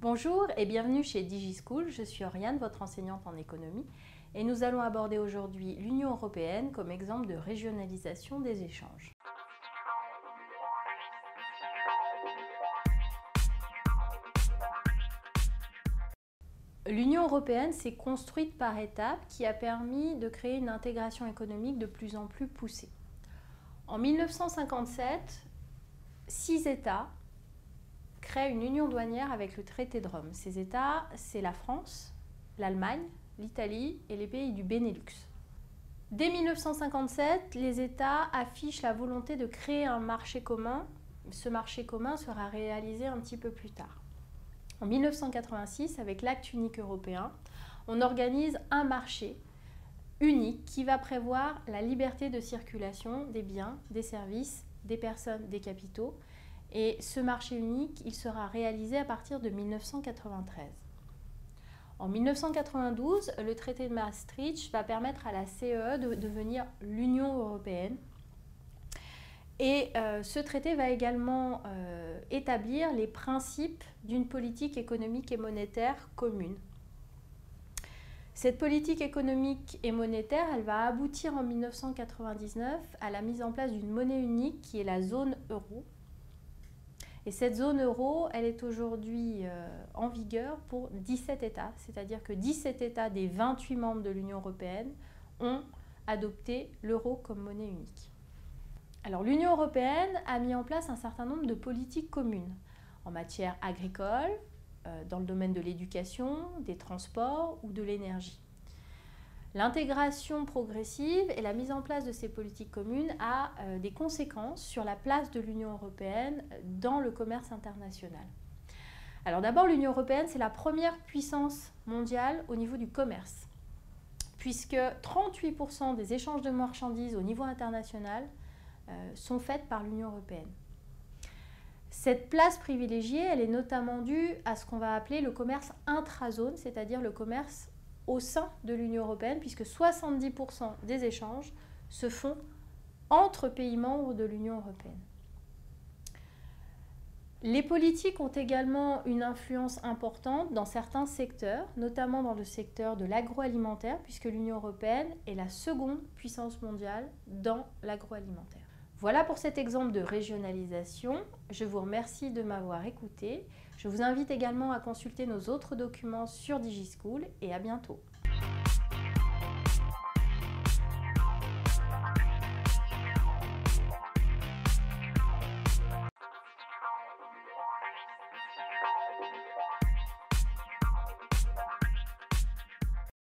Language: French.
Bonjour et bienvenue chez DigiSchool, je suis Oriane, votre enseignante en économie et nous allons aborder aujourd'hui l'Union européenne comme exemple de régionalisation des échanges. L'Union européenne s'est construite par étapes qui a permis de créer une intégration économique de plus en plus poussée. En 1957, 6 États créent une union douanière avec le traité de Rome. Ces États, c'est la France, l'Allemagne, l'Italie et les pays du Benelux. Dès 1957, les États affichent la volonté de créer un marché commun. Ce marché commun sera réalisé un petit peu plus tard. En 1986, avec l'acte unique européen, on organise un marché unique qui va prévoir la liberté de circulation des biens, des services, des personnes, des capitaux. Et ce marché unique, il sera réalisé à partir de 1993. En 1992, le traité de Maastricht va permettre à la CEE de devenir l'Union européenne. Et ce traité va également établir les principes d'une politique économique et monétaire commune. Cette politique économique et monétaire, elle va aboutir en 1999 à la mise en place d'une monnaie unique qui est la zone euro. Et cette zone euro, elle est aujourd'hui en vigueur pour 17 États, c'est-à-dire que 17 États des 28 membres de l'Union européenne ont adopté l'euro comme monnaie unique. Alors l'Union européenne a mis en place un certain nombre de politiques communes en matière agricole, dans le domaine de l'éducation, des transports ou de l'énergie. L'intégration progressive et la mise en place de ces politiques communes a des conséquences sur la place de l'Union européenne dans le commerce international. Alors d'abord, l'Union européenne, c'est la première puissance mondiale au niveau du commerce, puisque 38% des échanges de marchandises au niveau international sont faits par l'Union européenne. Cette place privilégiée, elle est notamment due à ce qu'on va appeler le commerce intrazone, c'est-à-dire le commerce au sein de l'Union européenne, puisque 70% des échanges se font entre pays membres de l'Union européenne. Les politiques ont également une influence importante dans certains secteurs, notamment dans le secteur de l'agroalimentaire, puisque l'Union européenne est la seconde puissance mondiale dans l'agroalimentaire. Voilà pour cet exemple de régionalisation. Je vous remercie de m'avoir écouté. Je vous invite également à consulter nos autres documents sur DigiSchool et à bientôt.